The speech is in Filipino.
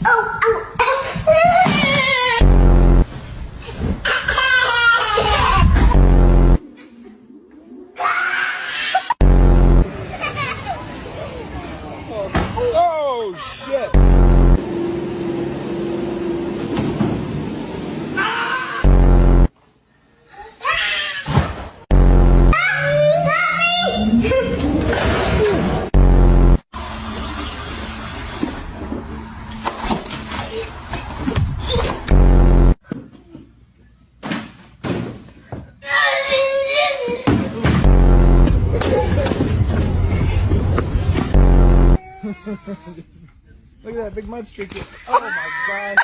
Oh, shit! Look at that big mud streak. Oh my god.